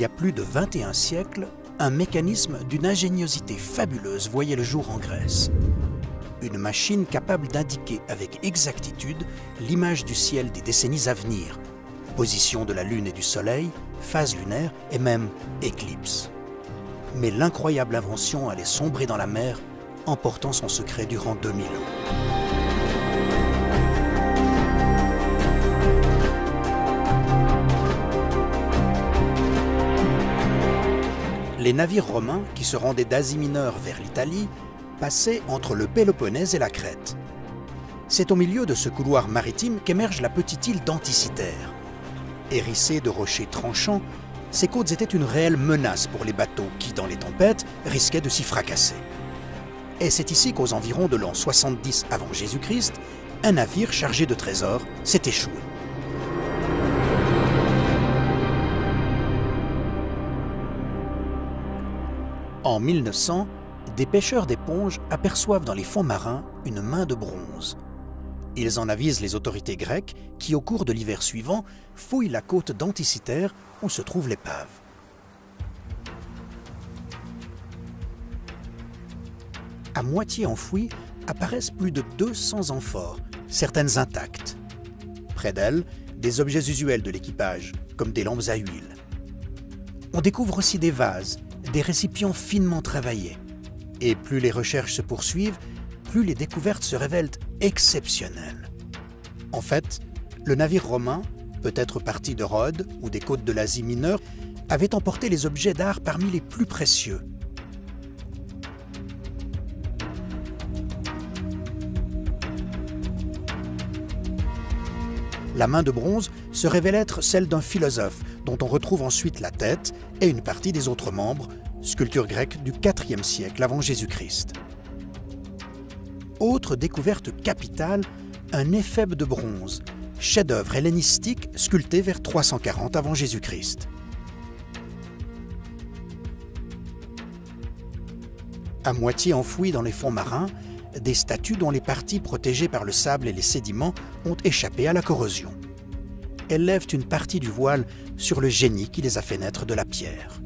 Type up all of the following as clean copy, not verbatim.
y a plus de 21 siècles, un mécanisme d'une ingéniosité fabuleuse voyait le jour en Grèce. Une machine capable d'indiquer avec exactitude l'image du ciel des décennies à venir, position de la Lune et du Soleil, phase lunaire et même éclipse. Mais l'incroyable invention allait sombrer dans la mer, emportant son secret durant 2000 ans. Les navires romains qui se rendaient d'Asie mineure vers l'Italie passaient entre le Péloponnèse et la Crète. C'est au milieu de ce couloir maritime qu'émerge la petite île d'Anticythère. Hérissée de rochers tranchants, ces côtes étaient une réelle menace pour les bateaux qui, dans les tempêtes, risquaient de s'y fracasser. Et c'est ici qu'aux environs de l'an 70 avant Jésus-Christ, un navire chargé de trésors s'est échoué. En 1900, des pêcheurs d'éponges aperçoivent dans les fonds marins une main de bronze. Ils en avisent les autorités grecques qui, au cours de l'hiver suivant, fouillent la côte d'Anticythère où se trouve l'épave. À moitié enfouies apparaissent plus de 200 amphores, certaines intactes. Près d'elles, des objets usuels de l'équipage, comme des lampes à huile. On découvre aussi des vases, des récipients finement travaillés. Et plus les recherches se poursuivent, plus les découvertes se révèlent exceptionnelles. En fait, le navire romain, peut-être parti de Rhodes ou des côtes de l'Asie mineure, avait emporté les objets d'art parmi les plus précieux. La main de bronze se révèle être celle d'un philosophe, dont on retrouve ensuite la tête et une partie des autres membres, sculpture grecque du IVe siècle avant Jésus-Christ. Autre découverte capitale, un éphèbe de bronze, chef-d'œuvre hellénistique sculpté vers 340 avant Jésus-Christ. À moitié enfouies dans les fonds marins, des statues dont les parties protégées par le sable et les sédiments ont échappé à la corrosion. Elles lèvent une partie du voile sur le génie qui les a fait naître de la pierre.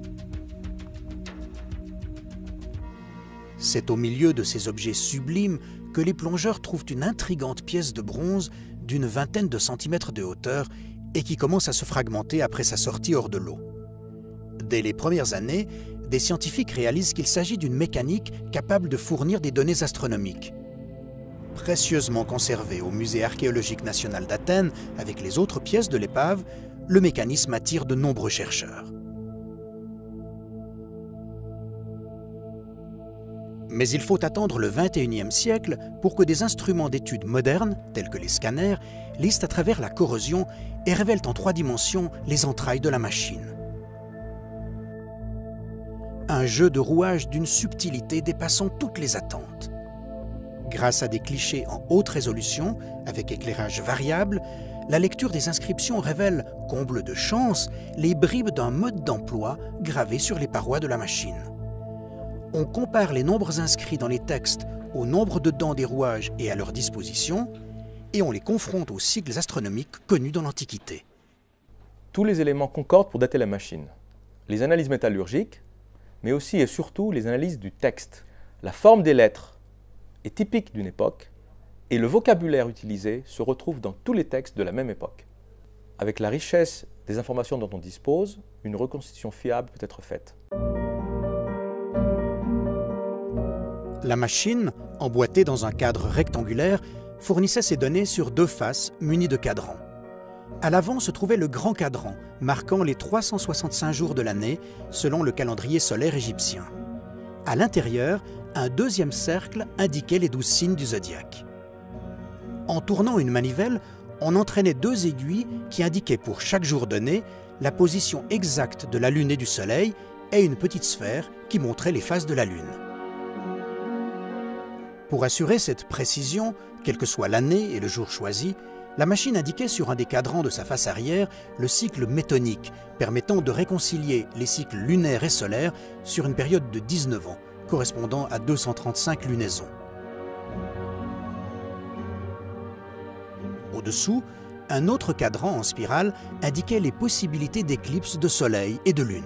C'est au milieu de ces objets sublimes que les plongeurs trouvent une intrigante pièce de bronze d'une vingtaine de centimètres de hauteur et qui commence à se fragmenter après sa sortie hors de l'eau. Dès les premières années, des scientifiques réalisent qu'il s'agit d'une mécanique capable de fournir des données astronomiques. Précieusement conservé au Musée archéologique national d'Athènes avec les autres pièces de l'épave, le mécanisme attire de nombreux chercheurs. Mais il faut attendre le XXIe siècle pour que des instruments d'étude modernes, tels que les scanners, lisent à travers la corrosion et révèlent en 3 dimensions les entrailles de la machine. Un jeu de rouage d'une subtilité dépassant toutes les attentes. Grâce à des clichés en haute résolution, avec éclairage variable, la lecture des inscriptions révèle, comble de chance, les bribes d'un mode d'emploi gravé sur les parois de la machine. On compare les nombres inscrits dans les textes au nombre de dents des rouages et à leur disposition, et on les confronte aux cycles astronomiques connus dans l'Antiquité. Tous les éléments concordent pour dater la machine. Les analyses métallurgiques, mais aussi et surtout les analyses du texte. La forme des lettres est typique d'une époque et le vocabulaire utilisé se retrouve dans tous les textes de la même époque. Avec la richesse des informations dont on dispose, une reconstitution fiable peut être faite. La machine, emboîtée dans un cadre rectangulaire, fournissait ses données sur 2 faces munies de cadrans. À l'avant se trouvait le grand cadran, marquant les 365 jours de l'année, selon le calendrier solaire égyptien. À l'intérieur, un 2e cercle indiquait les 12 signes du zodiaque. En tournant une manivelle, on entraînait 2 aiguilles qui indiquaient pour chaque jour donné la position exacte de la Lune et du Soleil et une petite sphère qui montrait les phases de la Lune. Pour assurer cette précision, quelle que soit l'année et le jour choisi, la machine indiquait sur un des cadrans de sa face arrière le cycle métonique, permettant de réconcilier les cycles lunaires et solaires sur une période de 19 ans, correspondant à 235 lunaisons. Au-dessous, un autre cadran en spirale indiquait les possibilités d'éclipses de soleil et de lune.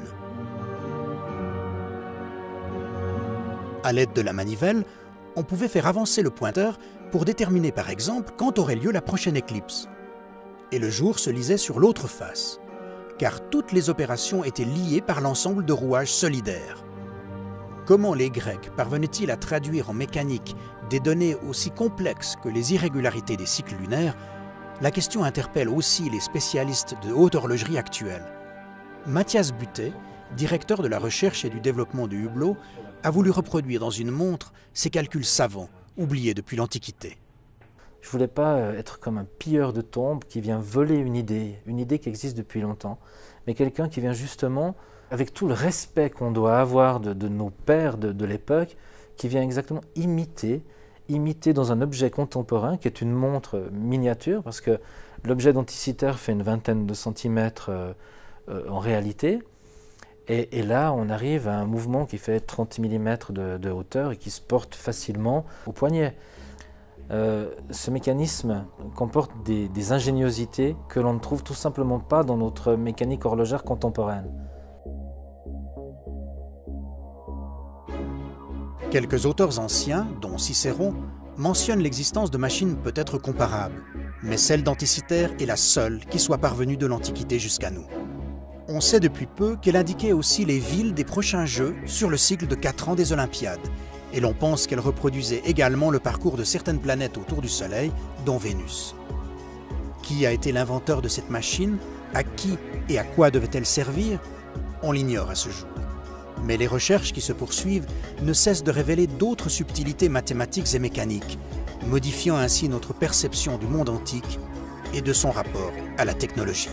À l'aide de la manivelle, on pouvait faire avancer le pointeur pour déterminer par exemple quand aurait lieu la prochaine éclipse. Et le jour se lisait sur l'autre face, car toutes les opérations étaient liées par l'ensemble de rouages solidaires. Comment les Grecs parvenaient-ils à traduire en mécanique des données aussi complexes que les irrégularités des cycles lunaires? La question interpelle aussi les spécialistes de haute horlogerie actuelle. Mathias Buttet, directeur de la recherche et du développement de Hublot, a voulu reproduire dans une montre ces calculs savants, oubliés depuis l'Antiquité. Je ne voulais pas être comme un pilleur de tombes qui vient voler une idée qui existe depuis longtemps, mais quelqu'un qui vient justement, avec tout le respect qu'on doit avoir de nos pères de l'époque, qui vient exactement imiter dans un objet contemporain, qui est une montre miniature, parce que l'objet denticitaire fait une vingtaine de centimètres en réalité, et là on arrive à un mouvement qui fait 30 mm de hauteur et qui se porte facilement au poignet. Ce mécanisme comporte des ingéniosités que l'on ne trouve tout simplement pas dans notre mécanique horlogère contemporaine. Quelques auteurs anciens, dont Cicéron, mentionnent l'existence de machines peut-être comparables, mais celle d'Anticiter est la seule qui soit parvenue de l'Antiquité jusqu'à nous. On sait depuis peu qu'elle indiquait aussi les villes des prochains Jeux sur le cycle de 4 ans des Olympiades, et l'on pense qu'elle reproduisait également le parcours de certaines planètes autour du Soleil, dont Vénus. Qui a été l'inventeur de cette machine? À qui et à quoi devait-elle servir? On l'ignore à ce jour. Mais les recherches qui se poursuivent ne cessent de révéler d'autres subtilités mathématiques et mécaniques, modifiant ainsi notre perception du monde antique et de son rapport à la technologie.